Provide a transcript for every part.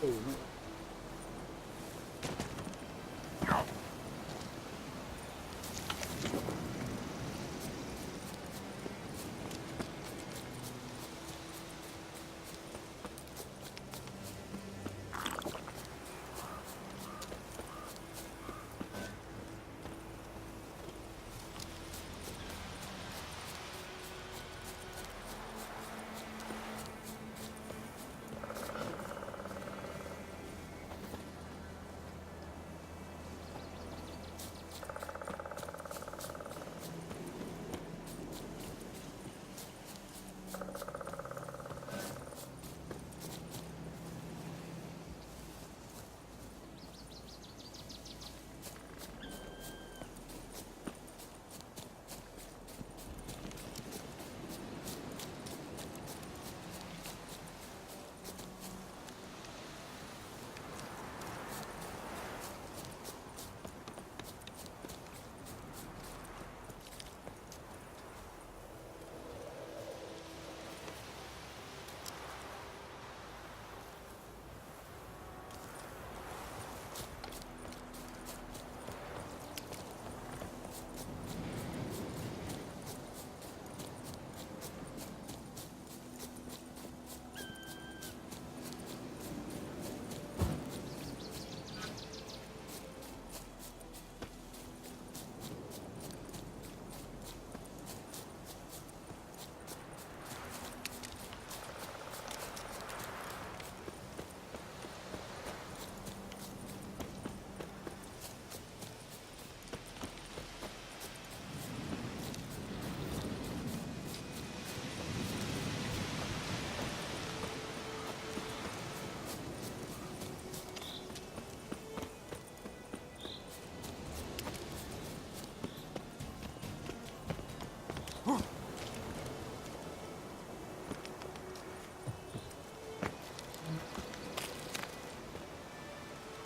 Oh, not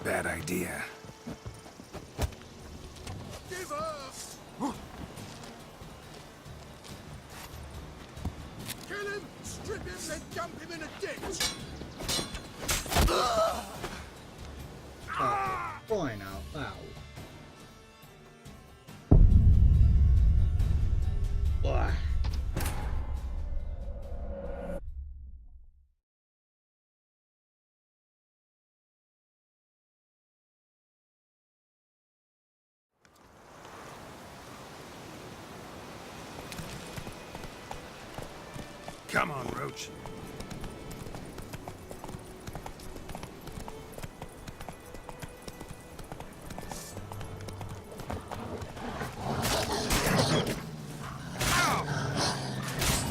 bad idea. Give up! Kill him, strip him, then dump him in a ditch! fine out loud. Ugh. Come on, Roach.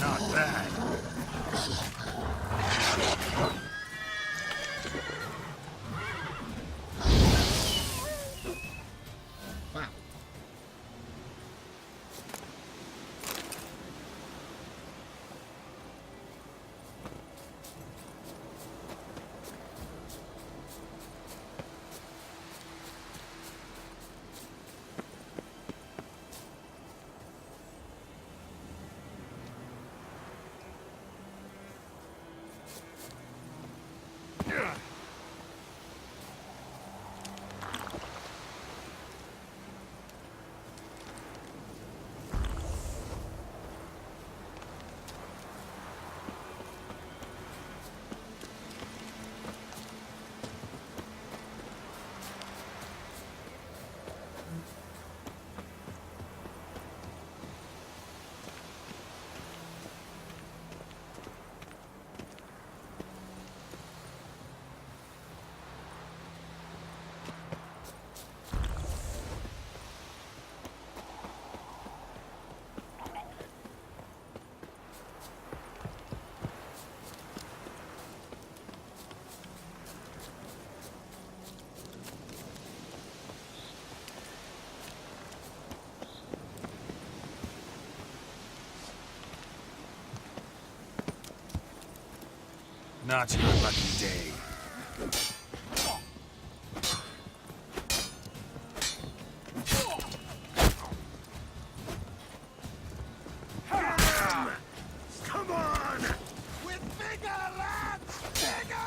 Not bad. Wow. Not your lucky day. Come on! With bigger, lads! Bigger!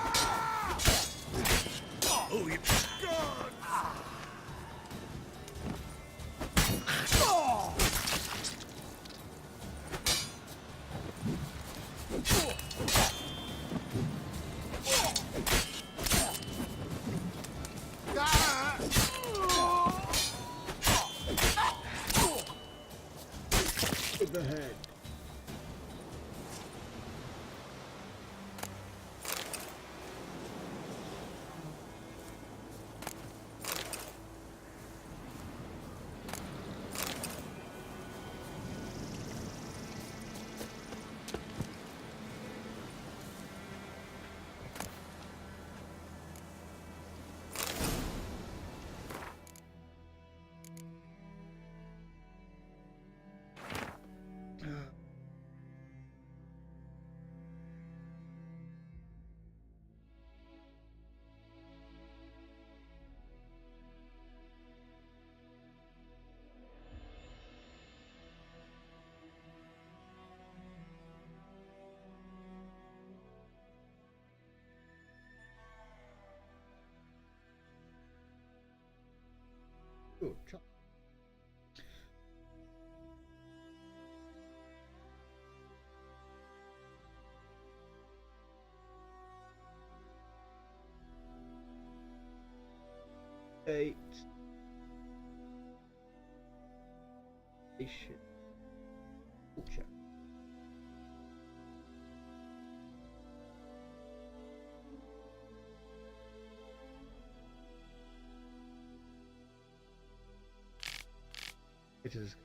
Good job. Eight. Station. Culture. It is.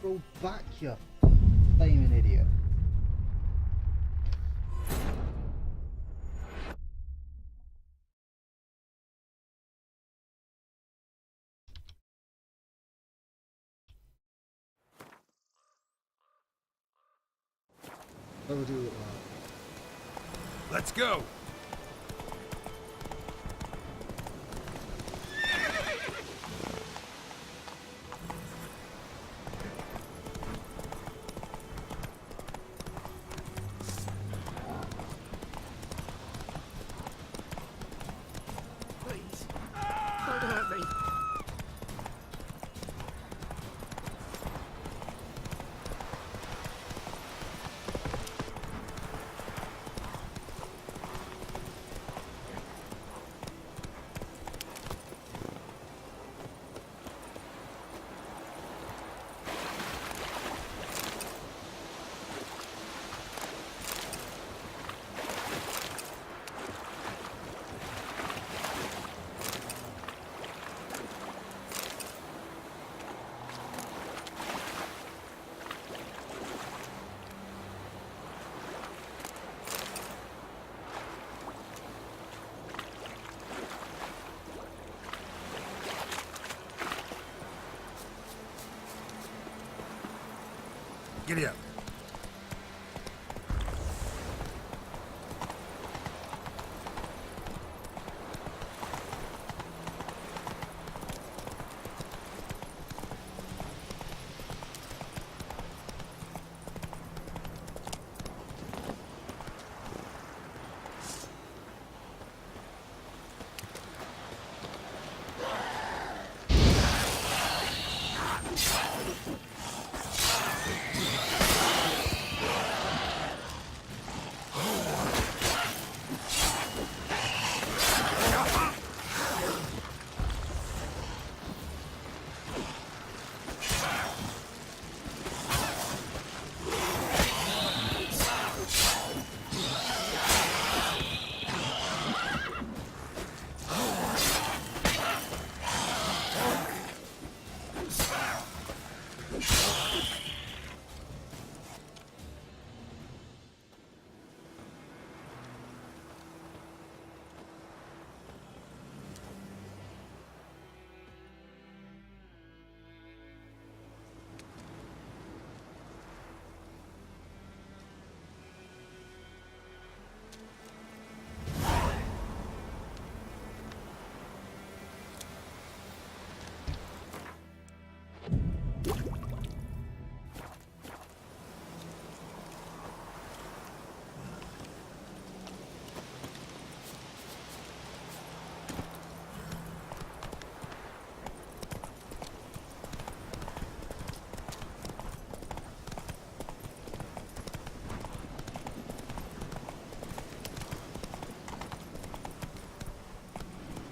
Go back, you flaming idiot. I'll do it. Let's go. Please. Don't hurt me. Giddy up.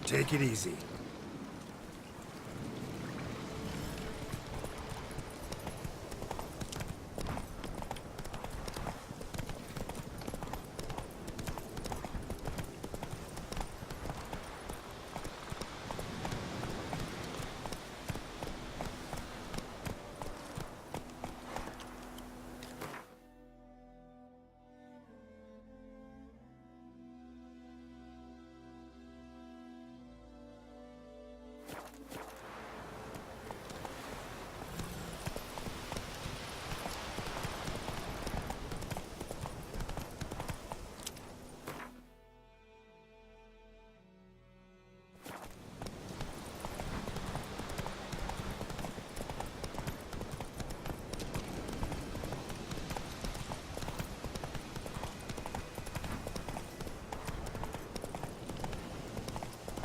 Take it easy.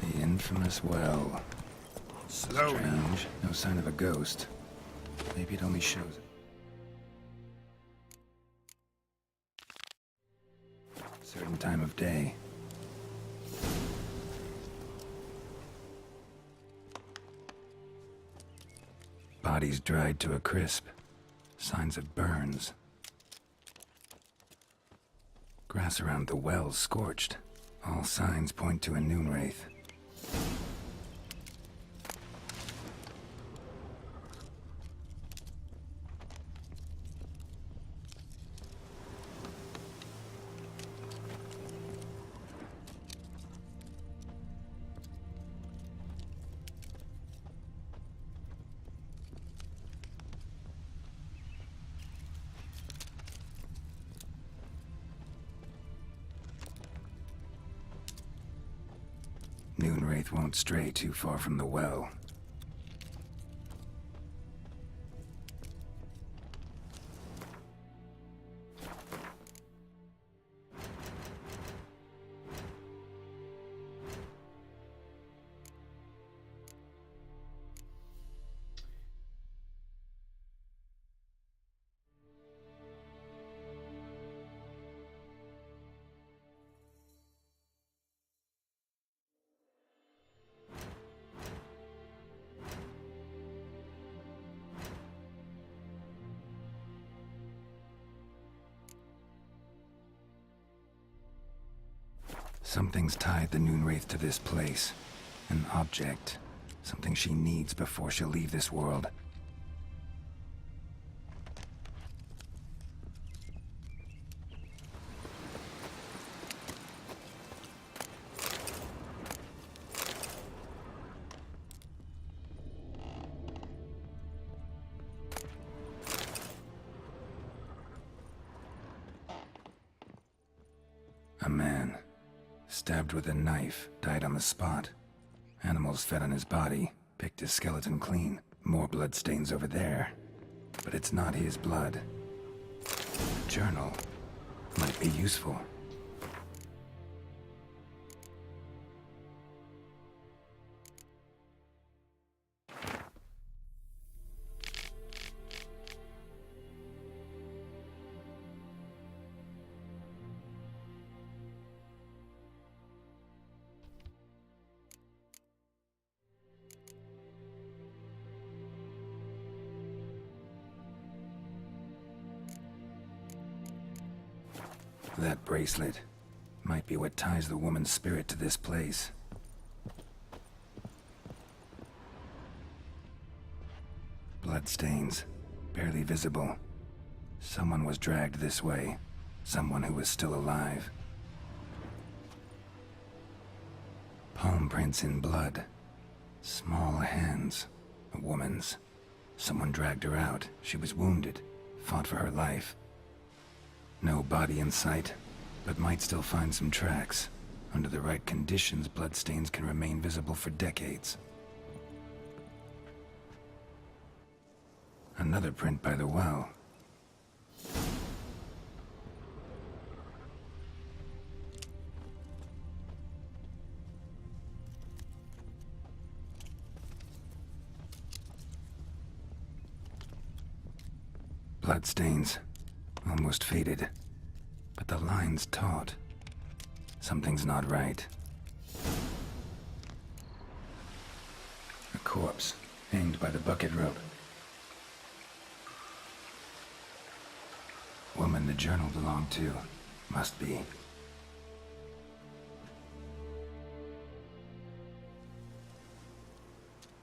The infamous well. Slowly. Strange. No sign of a ghost. Maybe it only shows. Certain time of day. Bodies dried to a crisp. Signs of burns. Grass around the well scorched. All signs point to a noon wraith. Noon wraith won't stray too far from the well. Something's tied the noon wraith to this place. An object. Something she needs before she'll leave this world. A man, stabbed with a knife, died on the spot. Animals fed on his body, picked his skeleton clean. More bloodstains over there. But it's not his blood. A journal might be useful. That bracelet might be what ties the woman's spirit to this place. Bloodstains, barely visible. Someone was dragged this way. Someone who was still alive. Palm prints in blood. Small hands. A woman's. Someone dragged her out. She was wounded. Fought for her life. No body in sight, but might still find some tracks. Under the right conditions, bloodstains can remain visible for decades. Another print by the well. Bloodstains. Almost faded. But the line's taut. Something's not right. A corpse, hanged by the bucket rope. Woman the journal belonged to. Must be.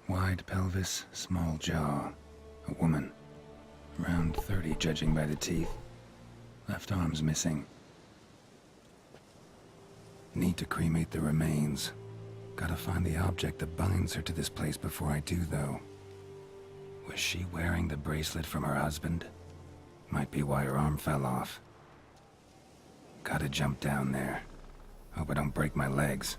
Wide pelvis, small jaw. A woman. Around 30, judging by the teeth. Left arm's missing. Need to cremate the remains. Gotta find the object that binds her to this place before I do, though. Was she wearing the bracelet from her husband? Might be why her arm fell off. Gotta jump down there. Hope I don't break my legs.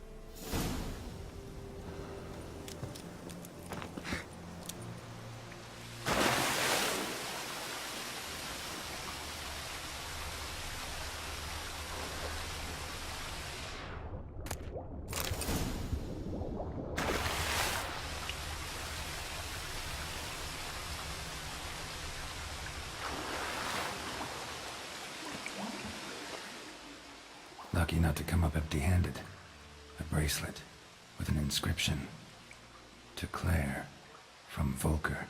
Lucky not to come up empty-handed. A bracelet with an inscription. To Claire, from Volker.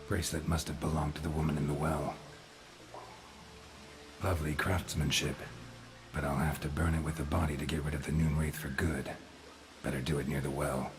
Bracelet must have belonged to the woman in the well. Lovely craftsmanship, but I'll have to burn it with the body to get rid of the Noon Wraith for good. Better do it near the well.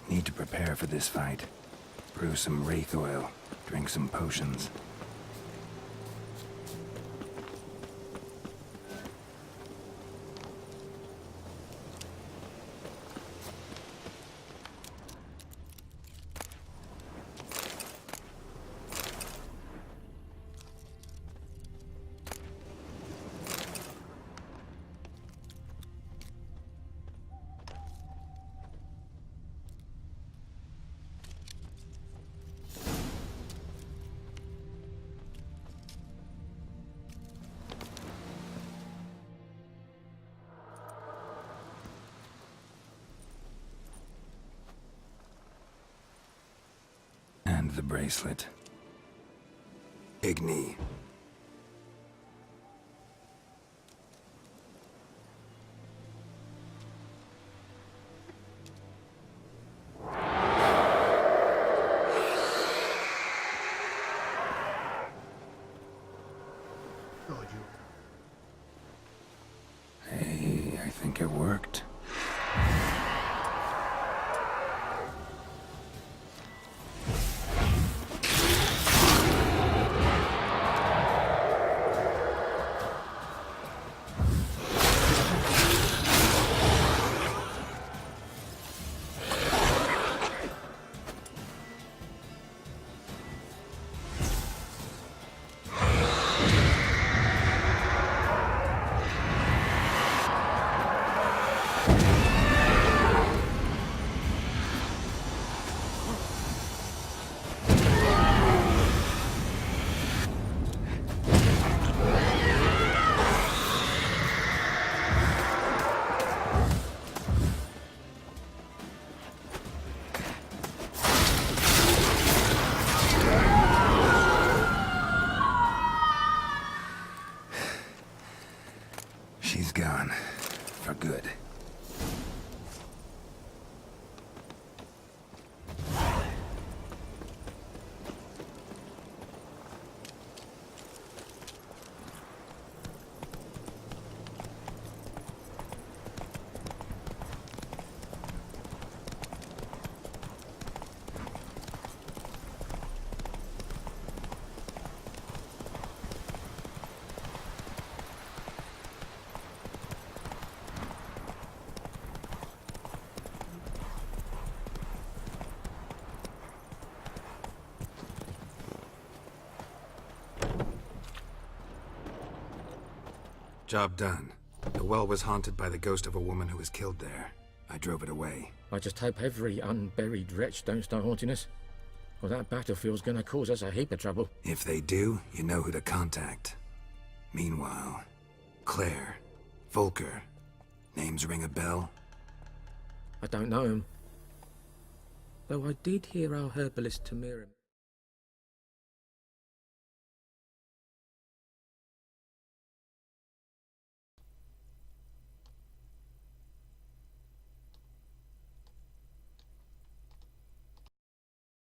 Need to prepare for this fight. Brew some wraith oil, drink some potions. And the bracelet. Igni. God, you. Hey, I think it worked. She's gone. For good. Job done. The well was haunted by the ghost of a woman who was killed there. I drove it away. I just hope every unburied wretch don't start haunting us. Well, that battlefield's gonna cause us a heap of trouble. If they do, you know who to contact. Meanwhile, Claire, Volker, names ring a bell? I don't know him. Though I did hear our herbalist Tamira.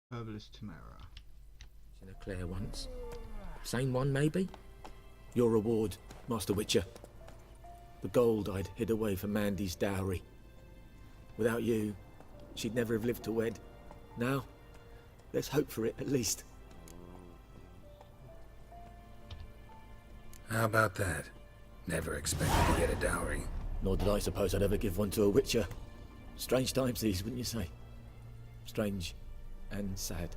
Herbalist Tamara. In a Claire once. Same one, maybe? Your reward, Master Witcher. The gold I'd hid away for Mandy's dowry. Without you, she'd never have lived to wed. Now, let's hope for it, at least. How about that? Never expected to get a dowry. Nor did I suppose I'd ever give one to a Witcher. Strange times these, wouldn't you say? Strange and sad.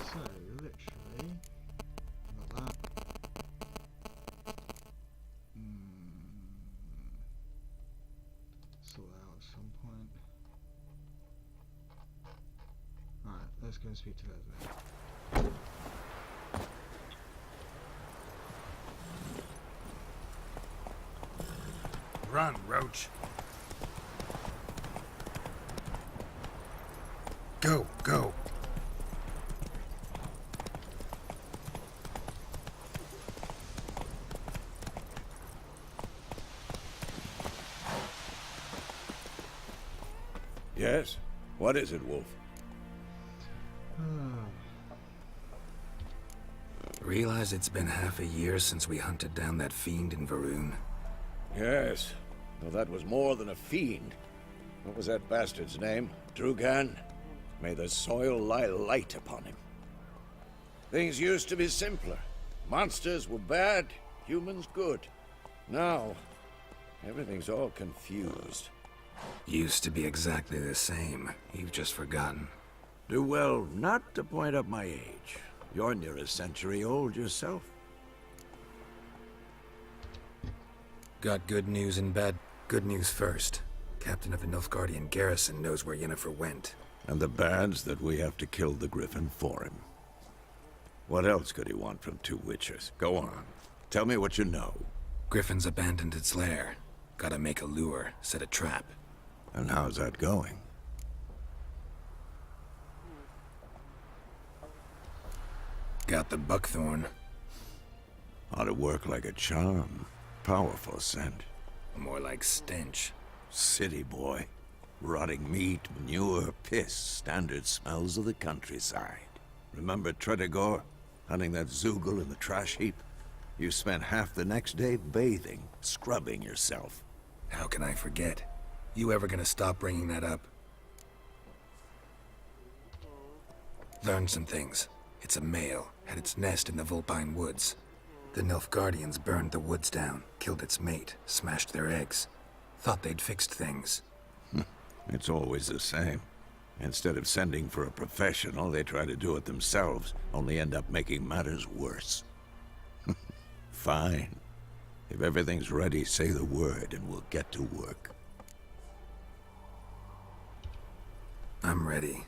So, literally, got that. Sort that out at some point. Alright, let's go and speak to Leslie. Run, Roach. Go, go. Yes? What is it, Wolf? Realize it's been half a year since we hunted down that fiend in Varun? Yes. Well, that was more than a fiend. What was that bastard's name? Drugan? May the soil lie light upon him. Things used to be simpler. Monsters were bad, humans good. Now, everything's all confused. Used to be exactly the same. You've just forgotten. Do well not to point up my age. You're near a century old yourself. Got good news and bad. Good news first. Captain of the Nilfgaardian garrison knows where Yennefer went. And the bad's that we have to kill the Griffin for him. What else could he want from two Witchers? Go on. Tell me what you know. Griffin's abandoned its lair. Gotta make a lure, set a trap. And how's that going? Got the buckthorn. Ought to work like a charm. Powerful scent. More like stench. City boy. Rotting meat, manure, piss. Standard smells of the countryside. Remember Tredegor? Hunting that Zoogle in the trash heap? You spent half the next day bathing, scrubbing yourself. How can I forget? You ever gonna stop bringing that up? Learned some things. It's a male, had its nest in the Vulpine Woods. The Nilfgaardians burned the woods down, killed its mate, smashed their eggs. Thought they'd fixed things. It's always the same. Instead of sending for a professional, they try to do it themselves, only end up making matters worse. Fine. If everything's ready, say the word and we'll get to work. I'm ready.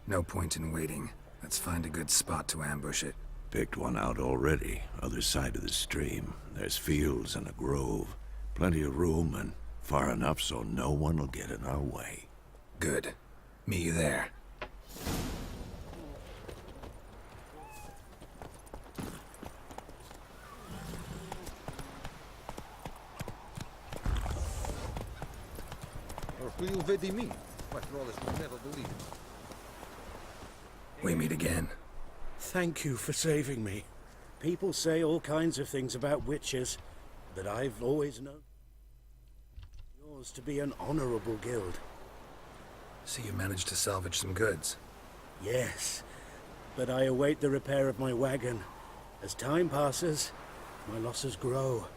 No point in waiting. Let's find a good spot to ambush it. Picked one out already, other side of the stream. There's fields and a grove. Plenty of room and far enough so no one will get in our way. Good. Meet you there. We meet again. Thank you for saving me. People say all kinds of things about witches, but I've always known yours to be an honorable guild. See, you managed to salvage some goods. Yes, but I await the repair of my wagon. As time passes, my losses grow.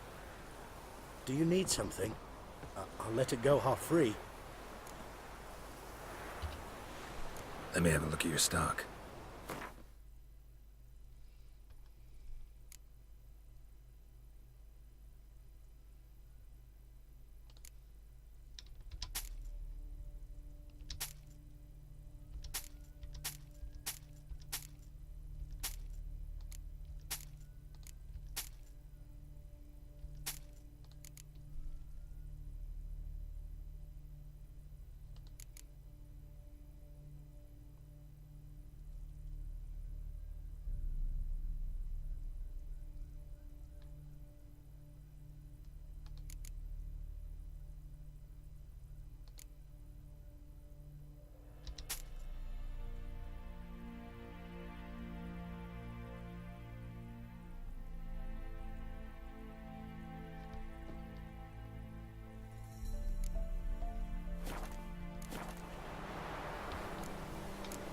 Do you need something? I'll let it go half-free. Let me have a look at your stock.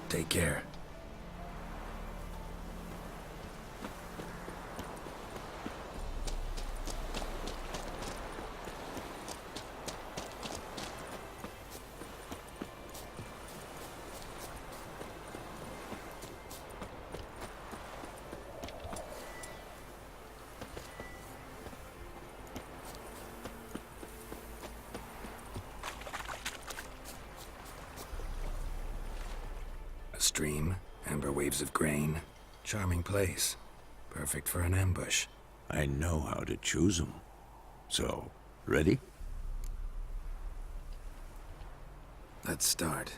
Take care. Stream, amber waves of grain. Charming place. Perfect for an ambush. I know how to choose them. So, ready? Let's start.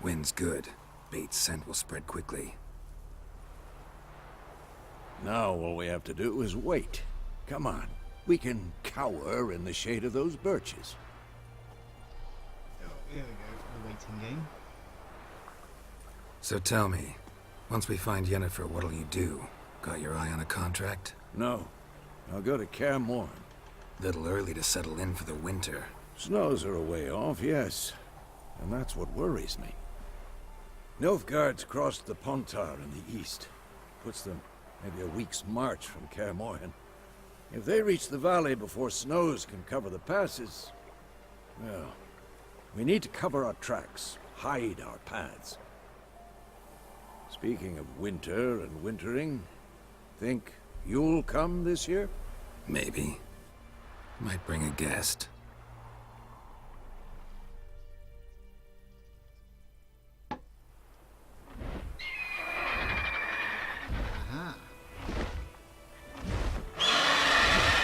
Wind's good. Bait's scent will spread quickly. Now all we have to do is wait. Come on. We can cower in the shade of those birches. Oh, here we go. The waiting game. So tell me, once we find Yennefer, what'll you do? Got your eye on a contract? No. I'll go to Kaer Morhen. Little early to settle in for the winter. Snows are a way off, yes. And that's what worries me. Nilfgaard's crossed the Pontar in the east. Puts them maybe a week's march from Kaer Morhen. If they reach the valley before snows can cover the passes, well, we need to cover our tracks, hide our paths. Speaking of winter and wintering, think you'll come this year? Maybe. Might bring a guest. Aha.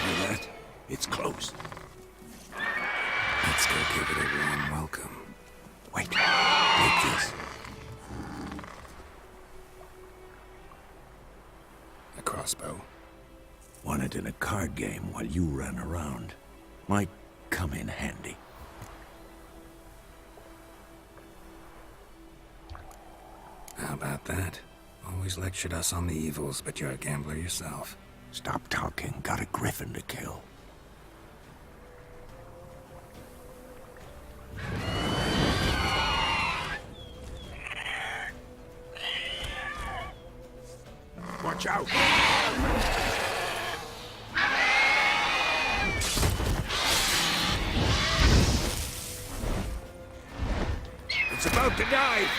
Hear that? It's Let's go give it a warm welcome. Wait, take this. A crossbow. Won it in a card game while you ran around. Might come in handy. How about that? Always lectured us on the evils, but you're a gambler yourself. Stop talking. Got a griffin to kill. Watch out! It's about to dive!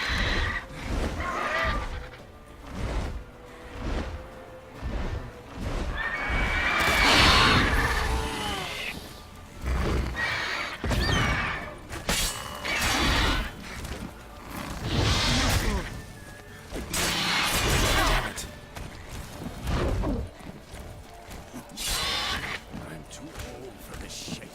I'm too old for this shit.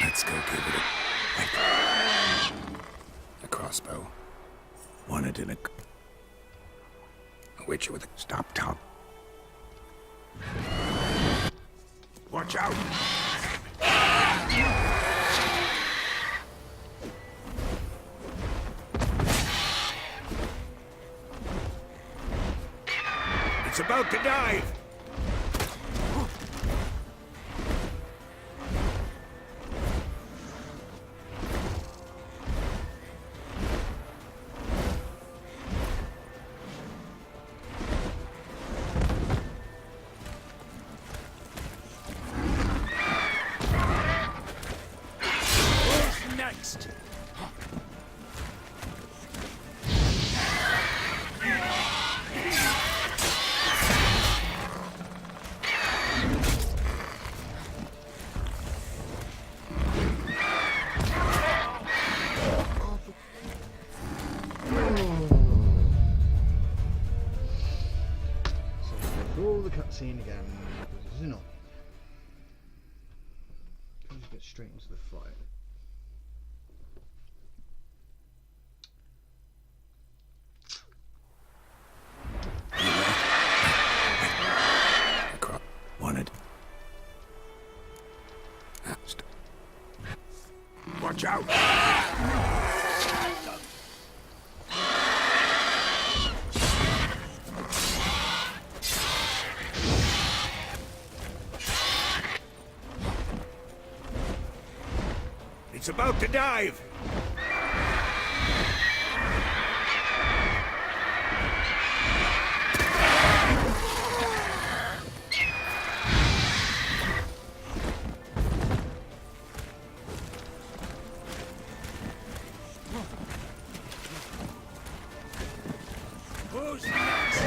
Let's go give it a... A crossbow. Won it in a... A witcher with a... Stop talk. Watch out! It's about to dive! Next! Roll the cutscene again. Because it's not. Let's get straight into the fight. Wanted. Watch out! It's about to dive! Who's next?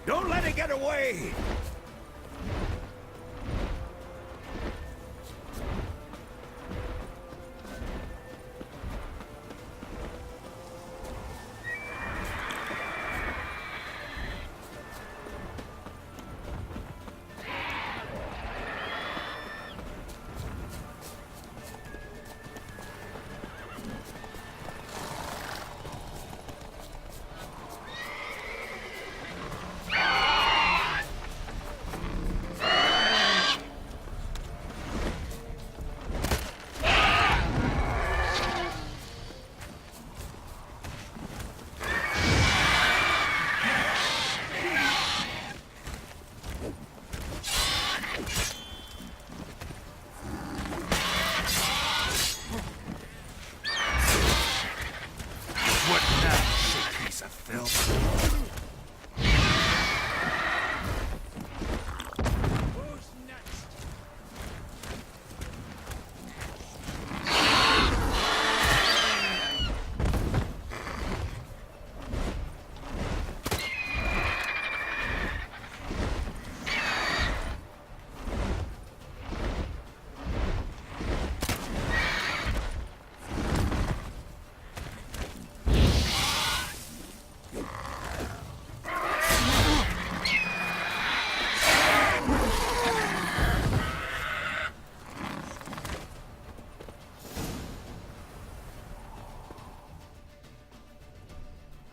Don't let it get away! What now, you piece of filth?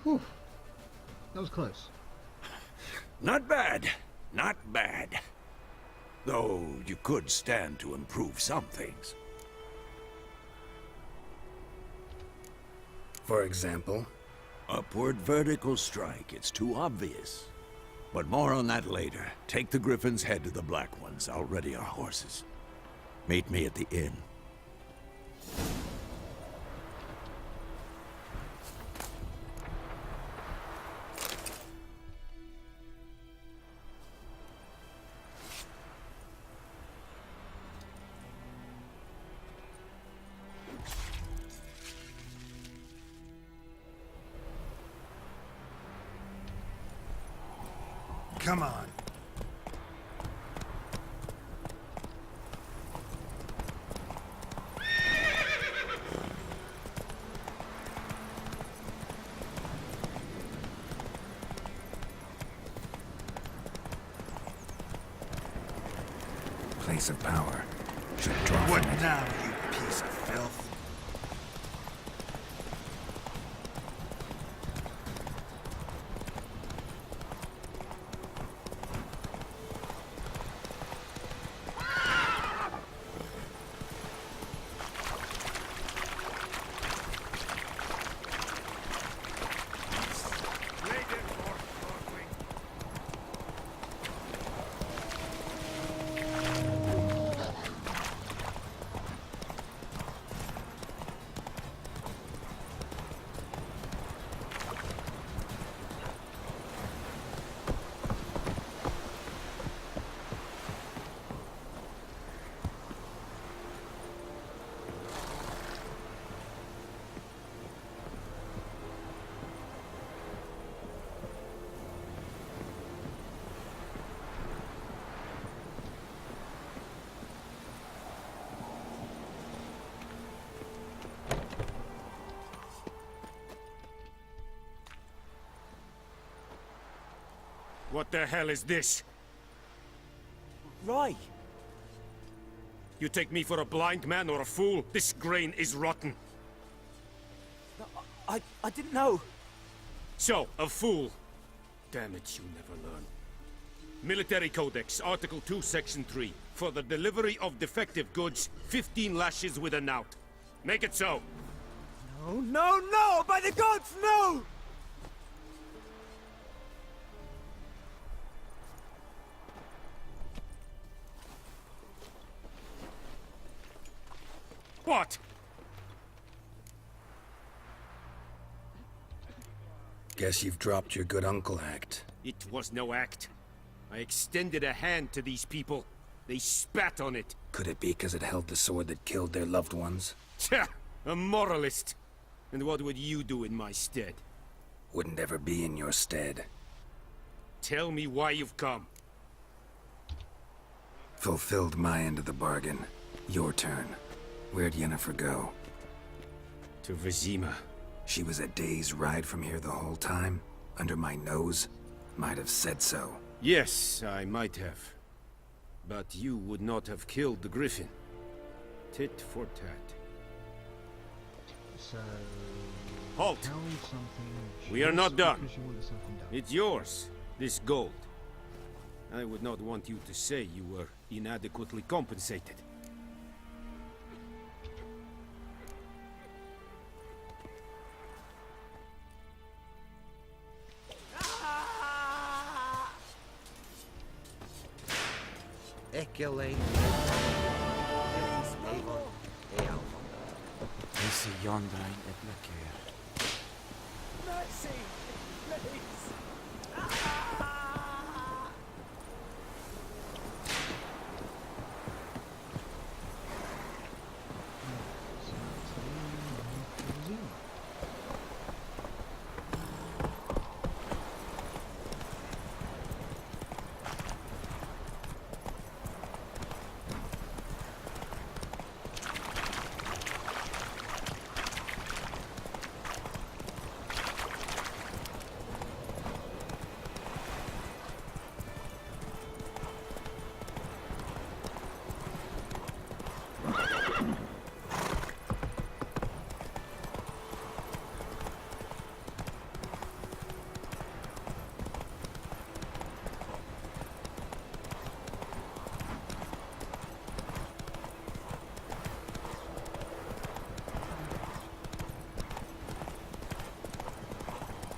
Whew. That was close. Not bad. Not bad. Though you could stand to improve some things. For example? Upward vertical strike. It's too obvious. But more on that later. Take the Griffin's head to the Black Ones. I'll ready our horses. Meet me at the inn. Come on. Place of power. Should draw What from it. now, you piece of filth? What the hell is this? Right. You take me for a blind man or a fool? This grain is rotten. I didn't know. So, a fool. Damn it, you never learn. Military Codex, Article 2, Section 3. For the delivery of defective goods, 15 lashes with a knout. Make it so. No, no, no! By the gods, no! What? Guess you've dropped your good uncle act. It was no act. I extended a hand to these people. They spat on it. Could it be because it held the sword that killed their loved ones? Tja, a moralist. And what would you do in my stead? Wouldn't ever be in your stead. Tell me why you've come. Fulfilled my end of the bargain. Your turn. Where'd Yennefer go? To Vizima. She was a day's ride from here the whole time? Under my nose? Might have said so. Yes, I might have. But you would not have killed the Griffin. Tit for tat. So... Halt! tell me something We are not just done. because you want something done. It's yours, this gold. I would not want you to say you were inadequately compensated. Echelei. Esse Yondain et Laker. Mercy! Please!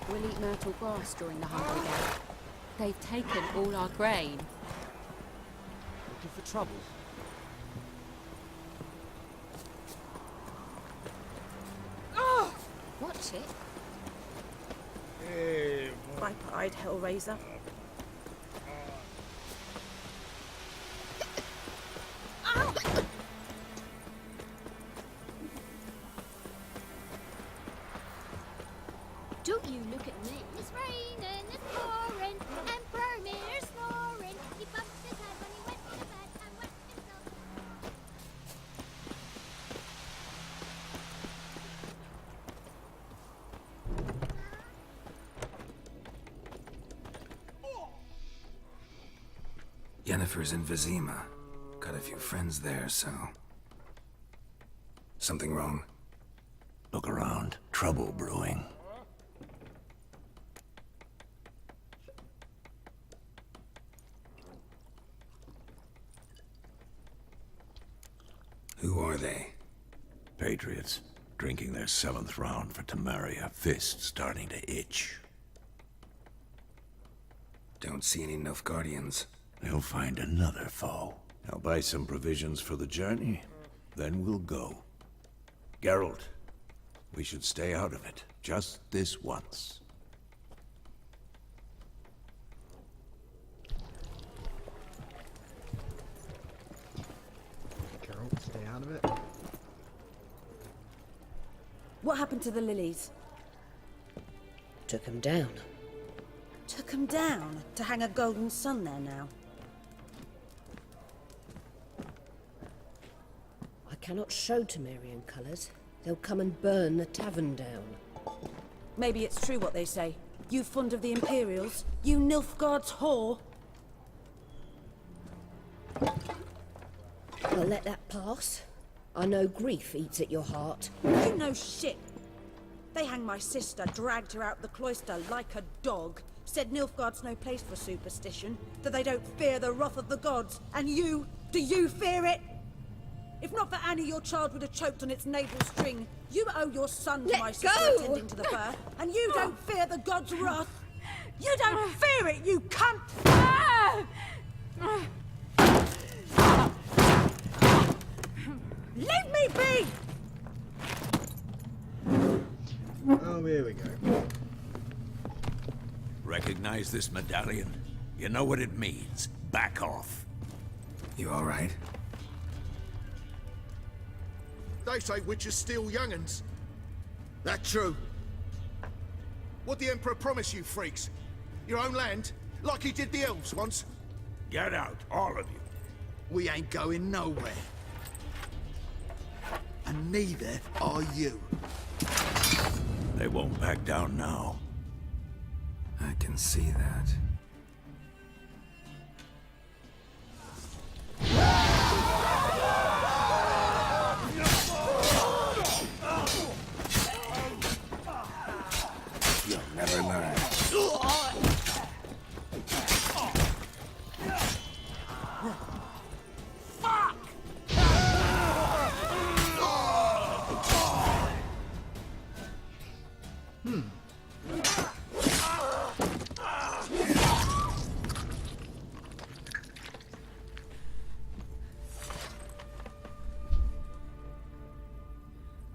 We'll eat myrtle grass during the hunt again. They've taken all our grain. Looking for trouble? Watch it. Viper-eyed Hellraiser. Don't you look at me. It's raining, it's pouring, and Bromir's snoring. He bumped his head when he went to bed and wet himself. Yennefer's in Vizima. Got a few friends there, so... Something wrong? Look around. Trouble brewing. Who are they? Patriots. Drinking their 7th round for Temeria. Fists starting to itch. Don't see any Nilfgaardians. They'll find another foe. I'll buy some provisions for the journey. Then we'll go. Geralt, we should stay out of it. Just this once. Geralt, stay out of it. What happened to the lilies? Took him down. Took them down to hang a golden sun there now. I cannot show Temerian colours. They'll come and burn the tavern down. Maybe it's true what they say. You fond of the Imperials? You Nilfgaard's whore? I'll let that pass. I know grief eats at your heart. You know shit. They hanged my sister, dragged her out the cloister like a dog. Said Nilfgaard's no place for superstition, that they don't fear the wrath of the gods. And you, do you fear it? If not for Annie, your child would have choked on its navel string. You owe your son to my sister attending to the birth, and you don't fear the gods' wrath. You don't fear it, you cunt! Leave me be! Oh, here we go. Recognize this medallion? You know what it means. Back off. You all right? They say witches steal young'uns. That true? What the Emperor promise you, freaks? Your own land? like he did the elves once? Get out, all of you. We ain't going nowhere. And neither are you. They won't back down now. I can see that. You'll never learn.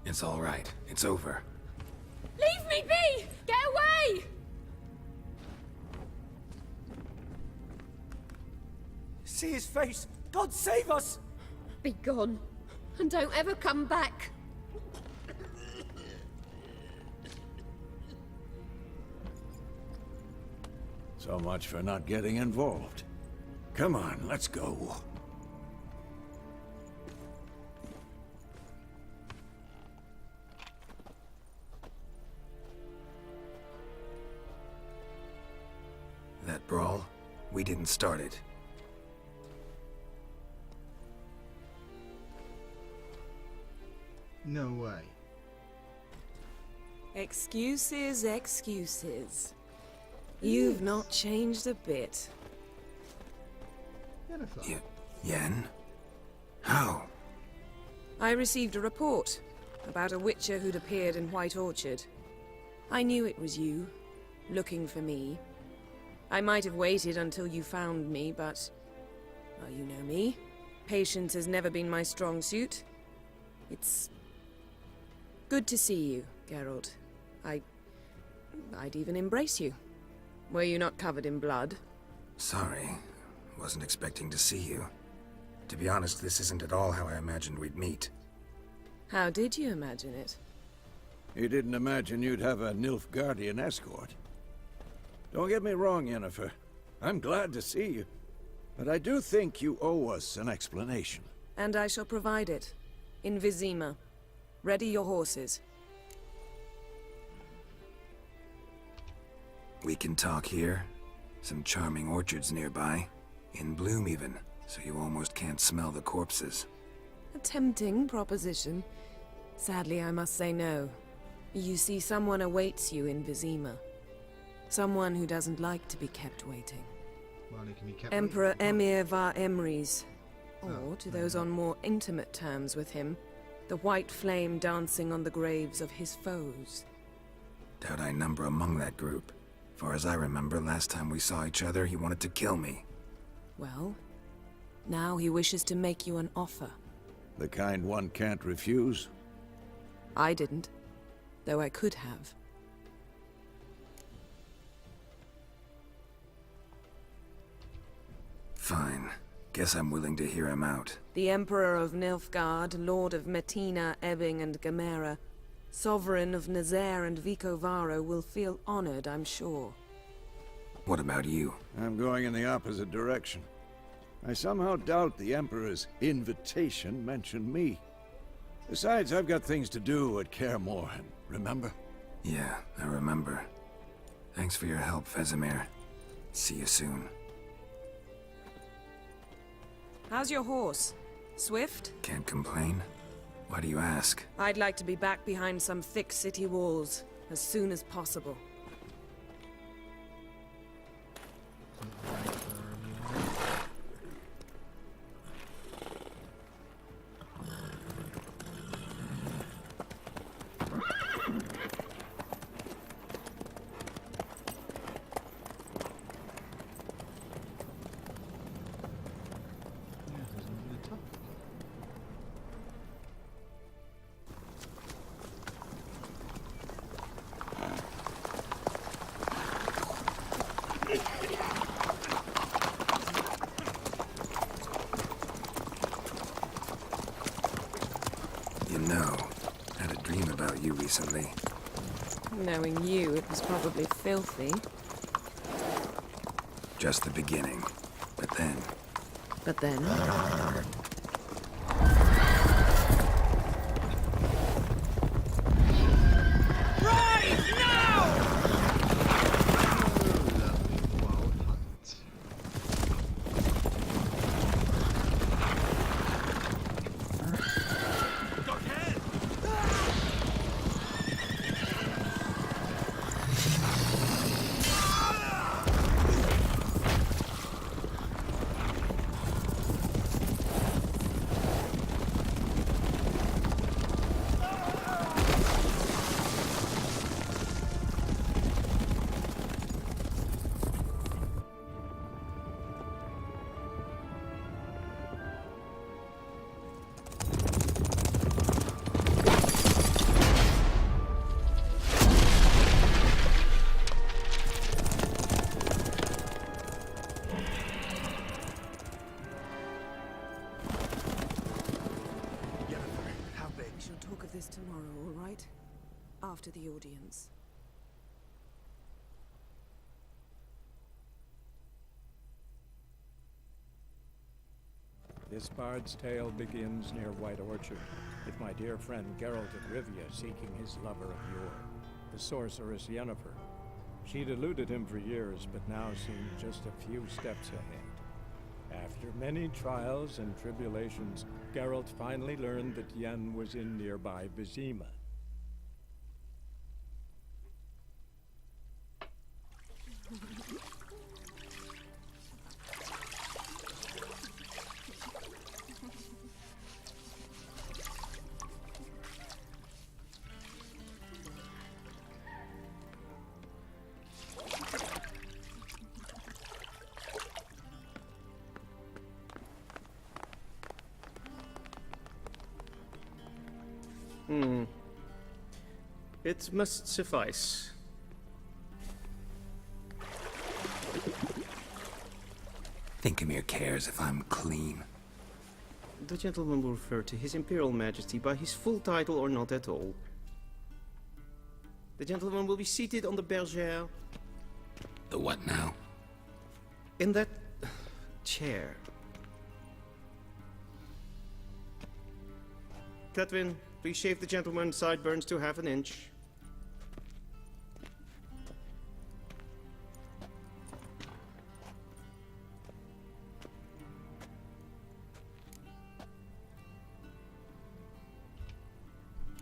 It's all right. It's over. Leave me be! Get away! See his face! God save us! Be gone, and don't ever come back. So much for not getting involved. Come on, let's go. That brawl, we didn't start it. No way. Excuses, excuses. You've not changed a bit. Yen? How? I received a report about a witcher who'd appeared in White Orchard. I knew it was you, looking for me. I might have waited until you found me, but... well, you know me. Patience has never been my strong suit. It's... good to see you, Geralt. I'd even embrace you. Were you not covered in blood? Sorry. Wasn't expecting to see you. To be honest, this isn't at all how I imagined we'd meet. How did you imagine it? You didn't imagine you'd have a Nilfgaardian escort. Don't get me wrong, Yennefer. I'm glad to see you. But I do think you owe us an explanation. And I shall provide it. In Vizima. Ready your horses. We can talk here. Some charming orchards nearby. In bloom even, so you almost can't smell the corpses. A tempting proposition. Sadly, I must say no. You see, someone awaits you in Vizima. Someone who doesn't like to be kept waiting. Well, he can be kept Emperor waiting. Emir var Emrys. Or, to those on more intimate terms with him, the white flame dancing on the graves of his foes. Doubt I number among that group. Far as I remember, last time we saw each other, he wanted to kill me. Well, now he wishes to make you an offer. The kind one can't refuse? I didn't, though I could have. Fine. Guess I'm willing to hear him out. The Emperor of Nilfgaard, Lord of Metina, Ebbing and Gamera, Sovereign of Nazaire and Vicovaro will feel honored, I'm sure. What about you? I'm going in the opposite direction. I somehow doubt the Emperor's invitation mentioned me. Besides, I've got things to do at Kaer Morhen, remember? Yeah, I remember. Thanks for your help, Vesemir. See you soon. How's your horse? Swift? Can't complain. Why do you ask? I'd like to be back behind some thick city walls as soon as possible. You know, I had a dream about you recently. Knowing you, it was probably filthy. Just the beginning. But then... But then... tomorrow, all right? After the audience. This bard's tale begins near White Orchard, with my dear friend Geralt of Rivia seeking his lover of yore, the sorceress Yennefer. She'd eluded him for years, but now seemed just a few steps ahead. After many trials and tribulations, Geralt finally learned that Yen was in nearby Vizima. It must suffice. Thinkamir cares if I'm clean. The gentleman will refer to His Imperial Majesty by his full title or not at all. The gentleman will be seated on the bergère. The what now? In that chair. Cletwin, please shave the gentleman's sideburns to half an inch.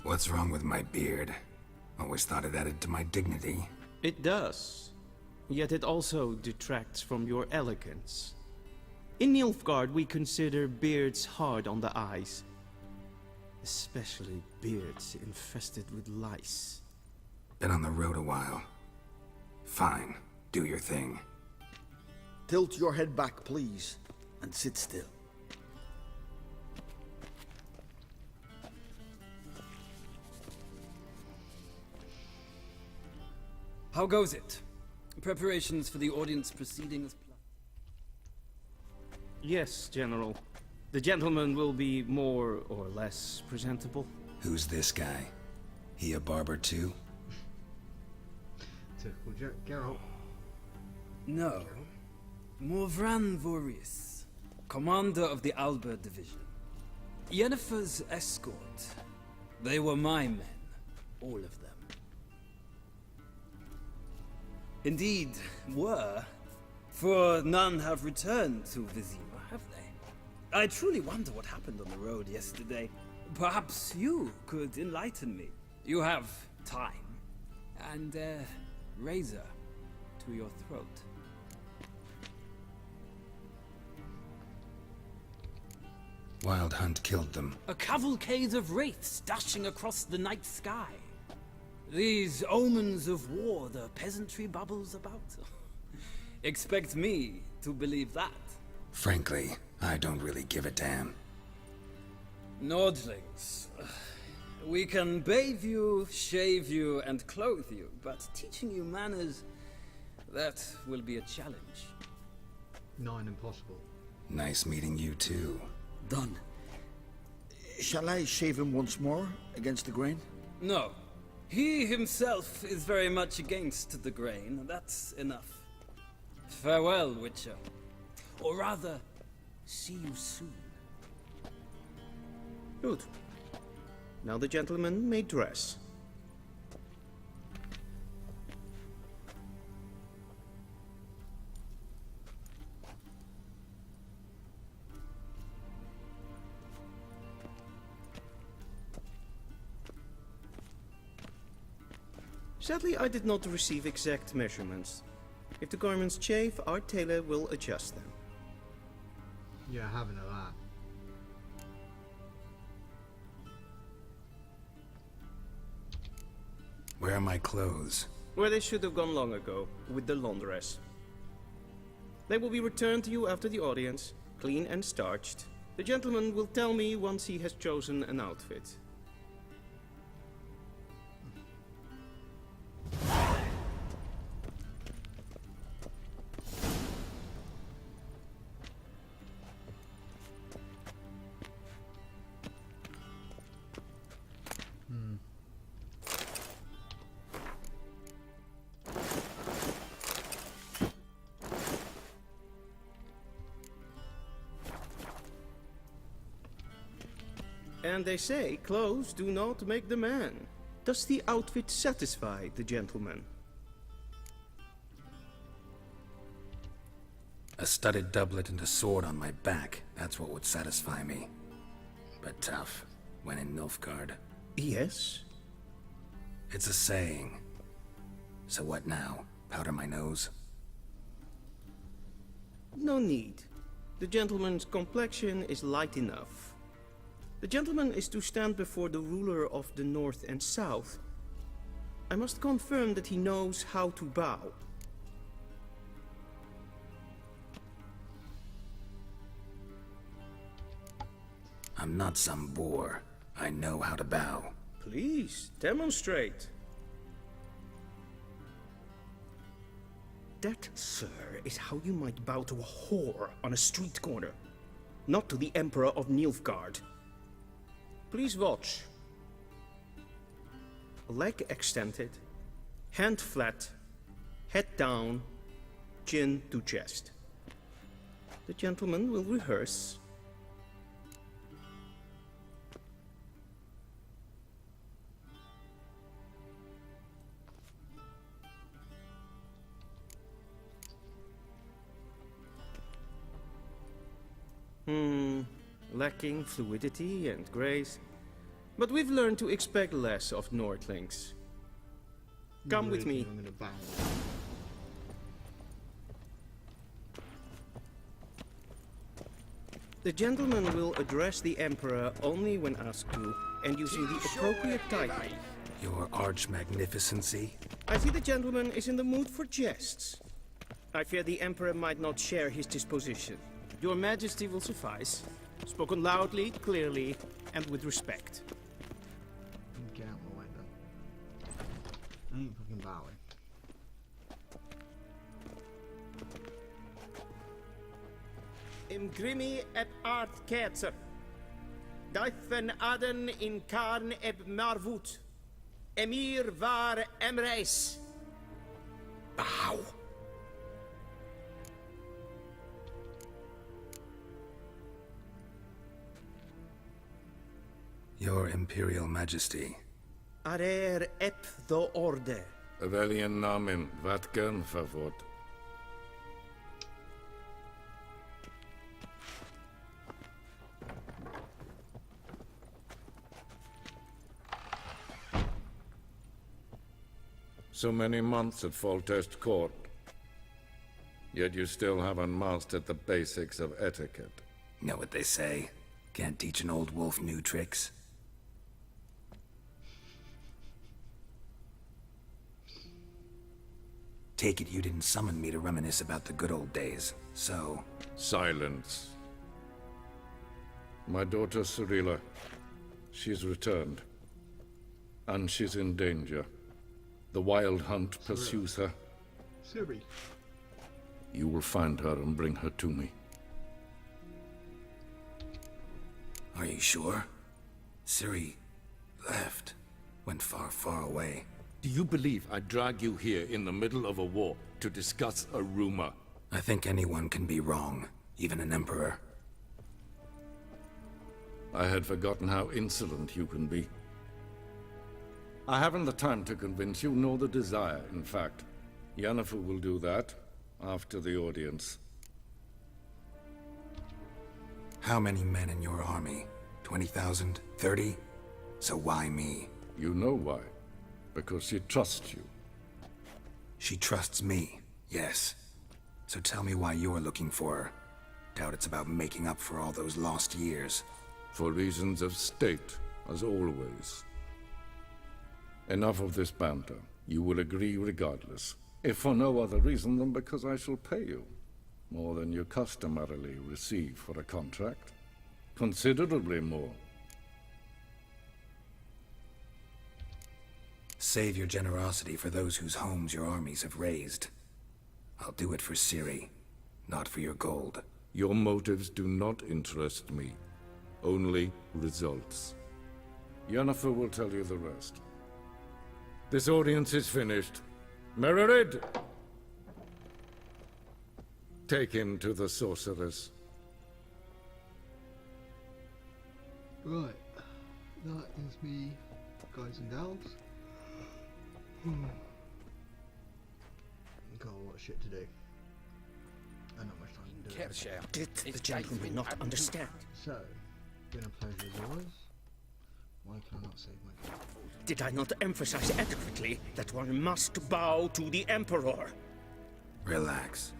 What's wrong with my beard? Always thought it added to my dignity. It does. Yet it also detracts from your elegance. In Nilfgaard, we consider beards hard on the eyes. Especially beards infested with lice. Been on the road a while. Fine, do your thing. Tilt your head back, please, and sit still. How goes it? Preparations for the audience proceeding as planned? Yes, General. The gentleman will be more or less presentable. Who's this guy? He a barber too? Typical Geralt. No. Morvran Voorhis, commander of the Alba Division. Yennefer's escort. They were my men, all of them. Indeed, were, for none have returned to Vizima, have they? I truly wonder what happened on the road yesterday. Perhaps you could enlighten me. You have time, and a razor to your throat. Wild Hunt killed them. A cavalcade of wraiths dashing across the night sky. These omens of war the peasantry bubbles about. Expect me to believe that. Frankly, I don't really give a damn. Nordlings. We can bathe you, shave you, and clothe you, but teaching you manners, that will be a challenge. Nine impossible. Nice meeting you too. Done. Shall I shave him once more, against the grain? No. He himself is very much against the grain, that's enough. Farewell, Witcher. Or rather, see you soon. Good. Now the gentleman may dress. Sadly, I did not receive exact measurements. If the garments chafe, our tailor will adjust them. Yeah, I haven't know that. Where are my clothes? Where they should have gone long ago, with the laundress. They will be returned to you after the audience, clean and starched. The gentleman will tell me once he has chosen an outfit. And they say clothes do not make the man. Does the outfit satisfy the gentleman? A studded doublet and a sword on my back, that's what would satisfy me. But tough, when in Nilfgaard. Yes? It's a saying. So what now? Powder my nose? No need. The gentleman's complexion is light enough. The gentleman is to stand before the ruler of the North and South. I must confirm that he knows how to bow. I'm not some boor. I know how to bow. Please, demonstrate. That, sir, is how you might bow to a whore on a street corner, not to the Emperor of Nilfgaard. Please watch. Leg extended, hand flat, head down, chin to chest. The gentleman will rehearse. Lacking fluidity and grace. But we've learned to expect less of Nordlings. Come with me. The gentleman will address the Emperor only when asked to, and using the appropriate title. Your arch-magnificency? I see the gentleman is in the mood for jests. I fear the Emperor might not share his disposition. Your Majesty will suffice. Spoken loudly, clearly, and with respect. Get out of my way then. I ain't fucking bowing. Imgrimi et art ketzer. Daifen aden in karn eb marvut. Emir var emreis. Bow. Your Imperial Majesty. Arer ep the orde. Welchen Namen? Wat gern verwort? So many months at Foltest Court. Yet you still haven't mastered the basics of etiquette. Know what they say? Can't teach an old wolf new tricks. Take it you didn't summon me to reminisce about the good old days, so... Silence. My daughter Cirilla, she's returned. And she's in danger. The Wild Hunt pursues her. Ciri. You will find her and bring her to me. Are you sure? Ciri left. Went far, far away. Do you believe I drag you here in the middle of a war to discuss a rumor? I think anyone can be wrong, even an emperor. I had forgotten how insolent you can be. I haven't the time to convince you, nor the desire, in fact. Yennefer will do that after the audience. How many men in your army? 20,000? 30? So why me? You know why. Because she trusts you. She trusts me, yes. So tell me why you're looking for her. Doubt it's about making up for all those lost years. For reasons of state, as always. Enough of this banter. You will agree regardless. If for no other reason than because I shall pay you. More than you customarily receive for a contract. Considerably more. Save your generosity for those whose homes your armies have razed. I'll do it for Ciri, not for your gold. Your motives do not interest me. Only results. Yennefer will tell you the rest. This audience is finished. Mererid! Take him to the sorceress. Right. That is me, guys and gals. Got a lot of shit to do. And not much time to do it. Did the gentleman not understand? So, been a pleasure as always. Why can I not save my gold? Did I not emphasize adequately that one must bow to the Emperor? Relax.